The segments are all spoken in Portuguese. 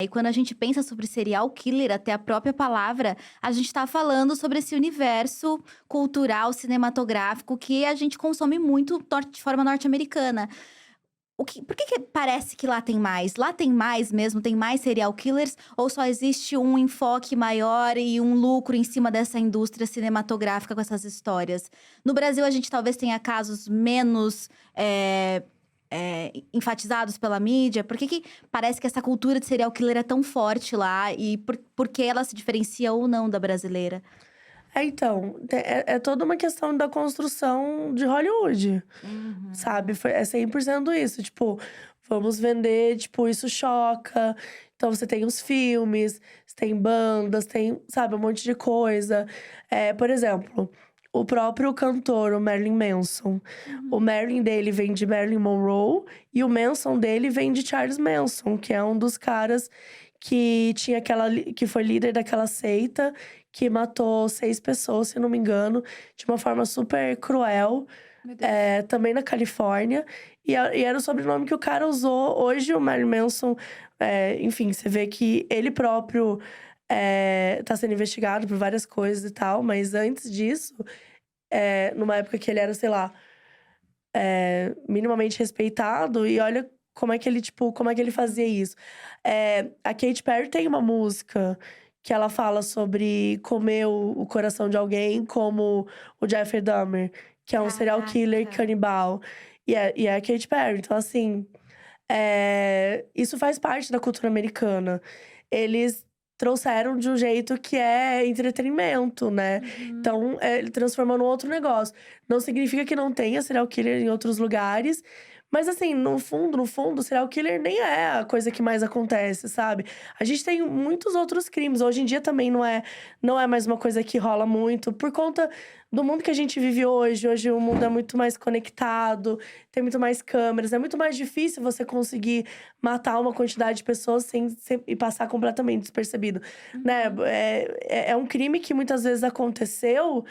E quando a gente pensa sobre serial killer, até a própria palavra, a gente tá falando sobre esse universo cultural, cinematográfico que a gente consome muito de forma norte-americana. Por que que parece que lá tem mais? Lá tem mais mesmo? Tem mais serial killers? Ou só existe um enfoque maior e um lucro em cima dessa indústria cinematográfica com essas histórias? No Brasil, a gente talvez tenha casos menos enfatizados pela mídia. Por que que parece que essa cultura de serial killer é tão forte lá? E por que ela se diferencia ou não da brasileira? Então, é toda uma questão da construção de Hollywood, Uhum. sabe. É 100% isso, tipo, vamos vender, tipo, isso choca. Então você tem os filmes, você tem bandas, tem, sabe, um monte de coisa. Por exemplo, o próprio cantor, o Marilyn Manson, o Uhum. Marilyn dele vem de Marilyn Monroe e o Manson dele vem de Charles Manson, que é um dos caras que tinha que foi líder daquela seita, que matou 6 pessoas, se não me engano, de uma forma super cruel, Meu Deus. também na Califórnia. E era o sobrenome que o cara usou. Hoje o Marilyn Manson, enfim, você vê que ele próprio, tá sendo investigado por várias coisas e tal, mas antes disso, numa época que ele era, sei lá, minimamente respeitado, e olha como é que ele, tipo, como é que ele fazia isso. A Katy Perry tem uma música que ela fala sobre comer o coração de alguém, como o Jeffrey Dahmer, que é um serial killer Caraca. canibal. E é a Katy Perry. Então, assim, isso faz parte da cultura americana. Eles trouxeram de um jeito que é entretenimento, né. Uhum. Então, ele transformou num outro negócio. Não significa que não tenha serial killer em outros lugares, mas assim, no fundo, serial killer nem é a coisa que mais acontece, sabe. A gente tem muitos outros crimes. Hoje em dia também não é mais uma coisa que rola muito, por conta do mundo que a gente vive hoje. Hoje o mundo é muito mais conectado, tem muito mais câmeras, é muito mais difícil você conseguir matar uma quantidade de pessoas e passar completamente despercebido, né. Uhum. É um crime que muitas vezes aconteceu,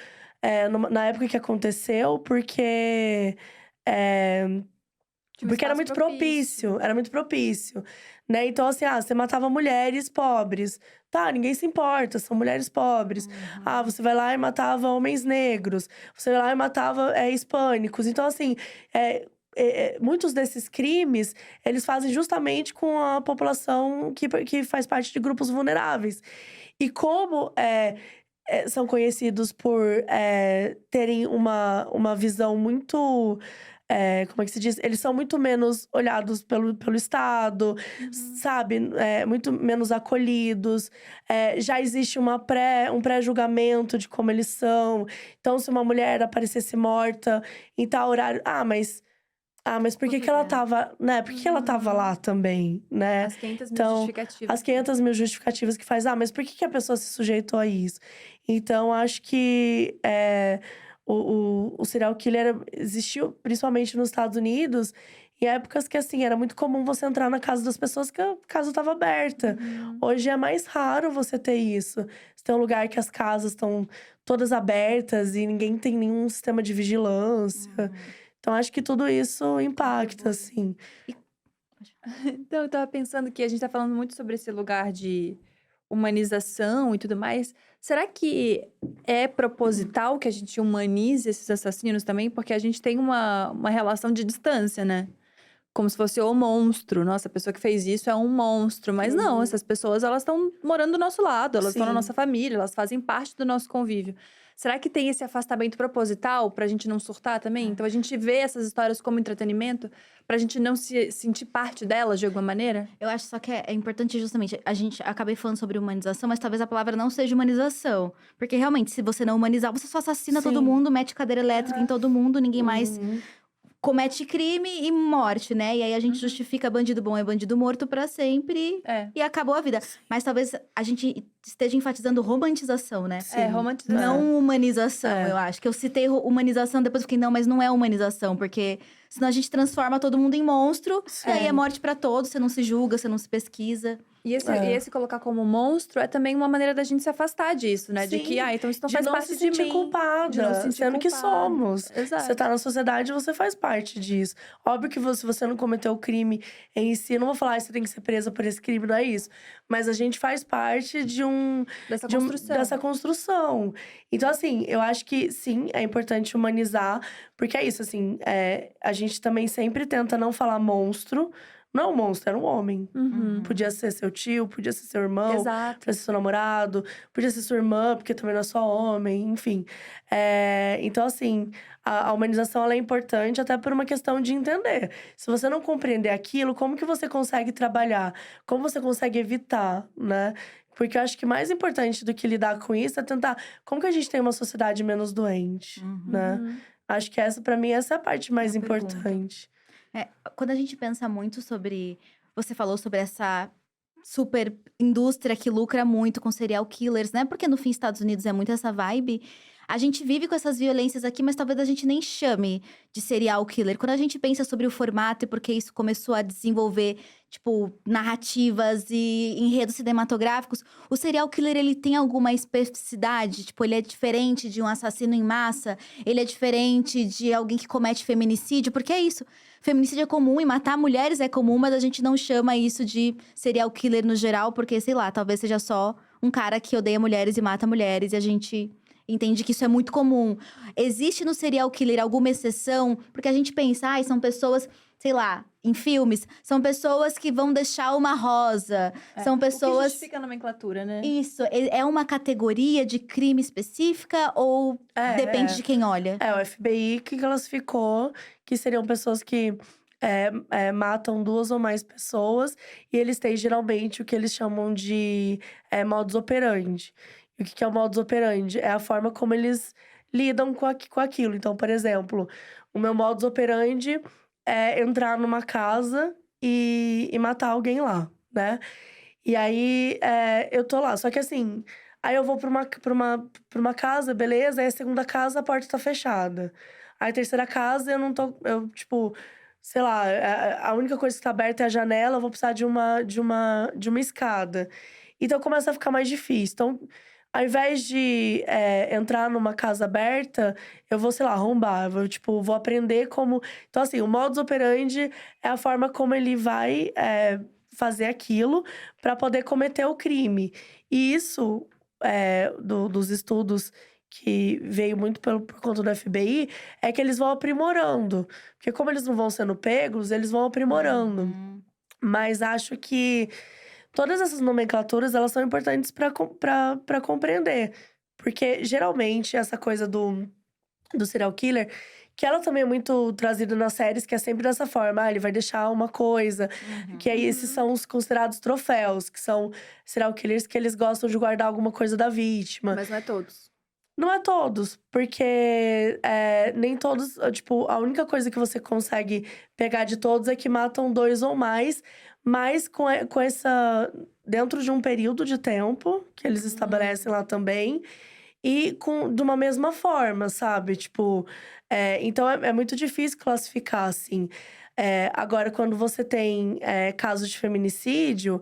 na época que aconteceu, eh, Tinha um porque espaço propício. era muito propício, né. Então assim, você matava mulheres pobres, tá, ninguém se importa, são mulheres pobres. Uhum. Você vai lá e matava homens negros, você vai lá e matava, hispânicos. Então assim, muitos desses crimes, eles fazem justamente com a população que faz parte de grupos vulneráveis. E como, são conhecidos por, terem uma visão muito, como é que se diz? Eles são muito menos olhados pelo Estado, Uhum. sabe, muito menos acolhidos. Já existe um pré-julgamento de como eles são. Então, se uma mulher aparecesse morta em tal horário: mas por que Pois que ela é. estava, né, por que que ela estava Uhum. lá também, né. As 500.000 Então, justificativas, as né. 500.000 justificativas que faz: mas por que que a pessoa se sujeitou a isso?". Então acho que, o serial killer existiu principalmente nos Estados Unidos, em épocas que, assim, era muito comum você entrar na casa das pessoas que a casa estava aberta. Uhum. Hoje é mais raro você ter isso. Você tem um lugar que as casas estão todas abertas e ninguém tem nenhum sistema de vigilância. Uhum. Então acho que tudo isso impacta, Contribui. assim. E então, eu estava pensando que a gente tá falando muito sobre esse lugar de humanização e tudo mais. Será que é proposital que a gente humanize esses assassinos também? Porque a gente tem uma relação de distância, né? Como se fosse o monstro. Nossa, a pessoa que fez isso é um monstro. Mas não, Uhum. essas pessoas, elas estão morando do nosso lado, elas estão na nossa Sim. família, elas fazem parte do nosso convívio. Será que tem esse afastamento proposital pra gente não surtar também? Então a gente vê essas histórias como entretenimento, pra gente não se sentir parte delas de alguma maneira? Eu acho só que é importante justamente, a gente acabei falando sobre humanização, mas talvez a palavra não seja humanização. Porque realmente, se você não humanizar, você só assassina todo Sim. mundo, mete cadeira elétrica em Aham. todo mundo, ninguém mais Uhum. comete crime e morte, né. E aí a gente Uhum. justifica bandido bom é bandido morto pra sempre É. e acabou a vida. Sim. Mas talvez a gente esteja enfatizando romantização, né, Sim. É. não humanização, eu É. acho. Que eu citei humanização, depois eu fiquei: "Não, mas não é humanização", porque senão a gente transforma todo mundo em monstro, e aí é Sim. morte pra todos, você não se julga, você não se pesquisa. E esse colocar como monstro é também uma maneira da gente se afastar disso, né? De que, Sim, então isso não de faz não parte se de sentir mim. culpada, De não se sentir sendo que culpada. somos. Você Exato. tá na sociedade, você faz parte disso. Óbvio que se você não cometeu o crime em si, eu não vou falar, você tem que ser presa por esse crime, não é isso. Mas a gente faz parte Dessa construção. dessa construção. Então, assim, eu acho que sim, é importante humanizar, porque é isso, assim, a gente também sempre tenta não falar monstro. Não é um monstro, era um homem. Uhum. Podia ser seu tio, podia ser seu irmão, Exato. podia ser seu namorado, podia ser sua irmã, porque também não é só homem, enfim. Então, assim, a humanização ela é importante até por uma questão de entender. Se você não compreender aquilo, como que você consegue trabalhar? Como você consegue evitar, né? Porque eu acho que mais importante do que lidar com isso é tentar… Como que a gente tem uma sociedade menos doente, né? Uhum. Acho que pra mim, essa é a parte mais É a pergunta. importante. Quando a gente pensa muito sobre… Você falou sobre essa super indústria que lucra muito com serial killers, né? Porque no fim, Estados Unidos é muito essa vibe. A gente vive com essas violências aqui, mas talvez a gente nem chame de serial killer. Quando a gente pensa sobre o formato e porque isso começou a desenvolver, tipo, narrativas e enredos cinematográficos, o serial killer, ele tem alguma especificidade? Tipo, ele é diferente de um assassino em massa? Ele é diferente de alguém que comete feminicídio? Porque é isso. Feminicídio é comum e matar mulheres é comum, mas a gente não chama isso de serial killer no geral, porque, sei lá, talvez seja só um cara que odeia mulheres e mata mulheres, e a gente entende que isso é muito comum. Existe no serial killer alguma exceção? Porque a gente pensa, são pessoas, sei lá, em filmes, são pessoas que vão deixar uma rosa, são O que pessoas… justifica a nomenclatura, né? Isso, é uma categoria de crime específica ou depende de quem olha? O FBI que classificou que seriam pessoas que matam 2 ou mais pessoas. E eles têm, geralmente, o que eles chamam de modus operandi. E o que é o modus operandi? É a forma como eles lidam com aquilo. Então, por exemplo, o meu modus operandi é entrar numa casa e matar alguém lá, né? E aí, eu tô lá. Só que assim, aí eu vou pra uma casa, beleza. Aí a segunda casa, a porta tá fechada. Aí a terceira casa, eu não tô… Eu, tipo, sei lá, a única coisa que tá aberta é a janela. Eu vou precisar de uma escada. Então começa a ficar mais difícil. Então, ao invés de entrar numa casa aberta, eu vou, sei lá, arrombar. Eu vou, tipo, vou aprender como… Então, assim, o modus operandi é a forma como ele vai fazer aquilo para poder cometer o crime. E isso, dos estudos que veio muito por conta do FBI, é que eles vão aprimorando. Porque como eles não vão sendo pegos, eles vão aprimorando. Uhum. Mas acho que todas essas nomenclaturas, elas são importantes para compreender. Porque, geralmente, essa coisa do serial killer, que ela também é muito trazida nas séries, que é sempre dessa forma. Ele vai deixar uma coisa. Que aí, esses são os considerados troféus. Que são serial killers que eles gostam de guardar alguma coisa da vítima. Mas não é todos. Não é todos, porque nem todos… Tipo, a única coisa que você consegue pegar de todos é que matam 2 ou mais. Mas com essa… Dentro de um período de tempo, que eles estabelecem lá também. E de uma mesma forma, sabe? Tipo, então é muito difícil classificar, assim. Agora, quando você tem casos de feminicídio,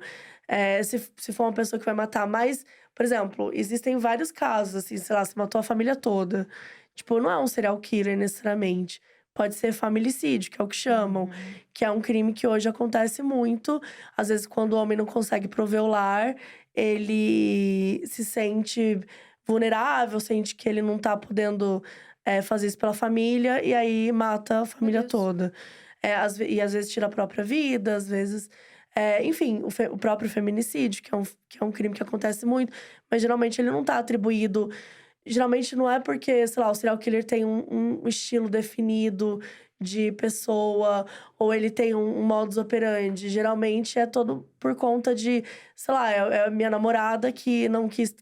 se for uma pessoa que vai matar mais… Por exemplo, existem vários casos, assim, sei lá, você matou a família toda. Tipo, não é um serial killer necessariamente. Pode ser familicídio, que é o que chamam. Que é um crime que hoje acontece muito. Às vezes, quando o homem não consegue prover o lar, ele se sente vulnerável, sente que ele não tá podendo fazer isso pela família, e aí mata a família Deus. toda. E às vezes tira a própria vida, às vezes… enfim, o próprio feminicídio, que é um crime que acontece muito, mas geralmente ele não tá atribuído… Geralmente não é porque, sei lá, o serial killer tem um estilo definido de pessoa, ou ele tem um modus operandi. Geralmente é todo por conta de, sei lá, é a minha namorada que não quis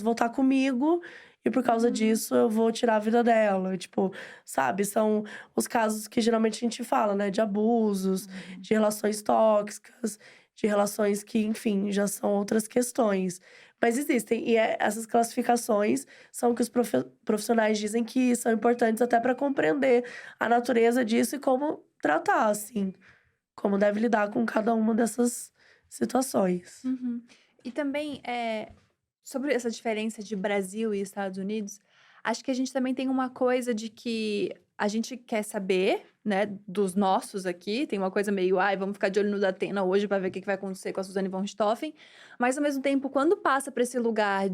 voltar comigo, e por causa disso eu vou tirar a vida dela. Tipo, sabe? São os casos que geralmente a gente fala, né? De abusos, de relações tóxicas, de relações que, enfim, já são outras questões. Mas existem, e essas classificações são que os profissionais dizem que são importantes até para compreender a natureza disso e como tratar, assim. Como deve lidar com cada uma dessas situações. Uhum. E também, sobre essa diferença de Brasil e Estados Unidos, acho que a gente também tem uma coisa de que a gente quer saber, né, dos nossos aqui. Tem uma coisa meio, ai, vamos ficar de olho no Datena hoje pra ver o que vai acontecer com a Suzane von Richthofen. Mas, ao mesmo tempo, quando passa pra esse lugar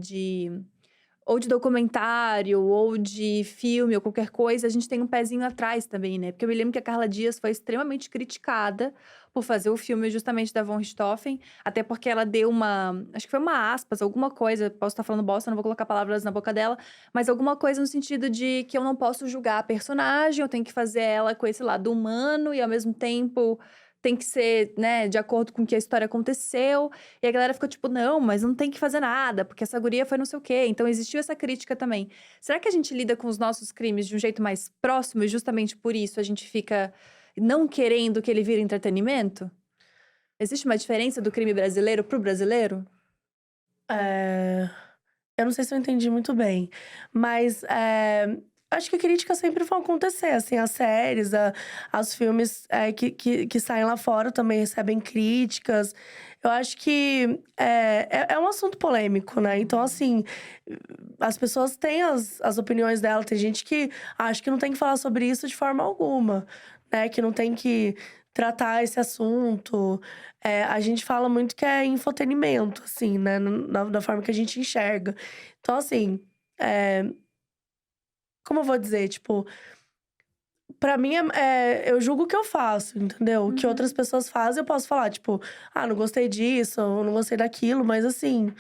ou de documentário, ou de filme, ou qualquer coisa, a gente tem um pezinho atrás também, né? Porque eu me lembro que a Carla Dias foi extremamente criticada por fazer o filme justamente da Von Richthofen, até porque ela deu acho que foi uma aspas, alguma coisa, posso estar falando bosta, não vou colocar palavras na boca dela, mas alguma coisa no sentido de que eu não posso julgar a personagem, eu tenho que fazer ela com esse lado humano e ao mesmo tempo tem que ser, né, de acordo com o que a história aconteceu. E a galera ficou tipo, não, mas não tem que fazer nada, porque essa guria foi não sei o quê. Então existiu essa crítica também. Será que a gente lida com os nossos crimes de um jeito mais próximo e justamente por isso a gente fica não querendo que ele vire entretenimento? Existe uma diferença do crime brasileiro pro brasileiro? Eu não sei se eu entendi muito bem, mas acho que críticas sempre vão acontecer, assim, as séries, os filmes que saem lá fora também recebem críticas. Eu acho que é um assunto polêmico, né? Então, assim, as pessoas têm as opiniões dela. Tem gente que acha que não tem que falar sobre isso de forma alguma, né? Que não tem que tratar esse assunto. A gente fala muito que é infotenimento, assim, né? Da forma que a gente enxerga. Então, assim, como eu vou dizer? Tipo, pra mim, eu julgo o que eu faço, entendeu? O que Uhum. outras pessoas fazem, eu posso falar, tipo, ah, não gostei disso, ou não gostei daquilo, mas assim,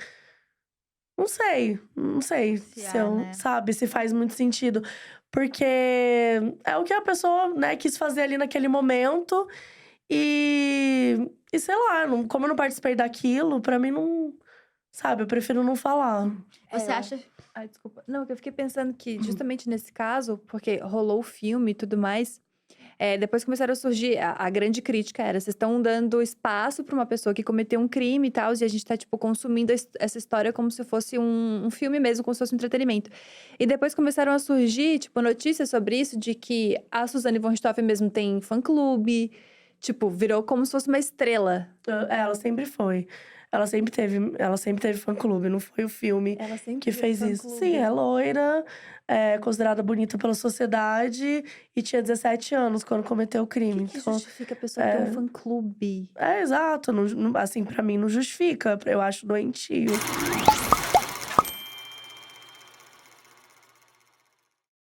não sei se eu, né? sabe, se faz muito sentido. Porque é o que a pessoa, né, quis fazer ali naquele momento. E sei lá, como eu não participei daquilo, pra mim não. Sabe, eu prefiro não falar. Você eu acha. Ai, desculpa. Não, que eu fiquei pensando que, justamente nesse caso, porque rolou o filme e tudo mais, depois começaram a surgir. A grande crítica era: vocês estão dando espaço pra uma pessoa que cometeu um crime e tal, e a gente tá, tipo, consumindo essa história como se fosse um filme mesmo, como se fosse um entretenimento. E depois começaram a surgir, tipo, notícias sobre isso, de que a Suzane von Richthofen mesmo tem fã-clube, tipo, virou como se fosse uma estrela. Ela sempre foi. Ela sempre teve fã-clube, não foi o filme Ela sempre que teve fez isso. Sim, fã-clube. é loira, é considerada bonita pela sociedade e tinha 17 anos quando cometeu o O crime. que Então, justifica a pessoa ter um fã-clube? exato. Assim, pra mim não justifica. Eu acho doentio.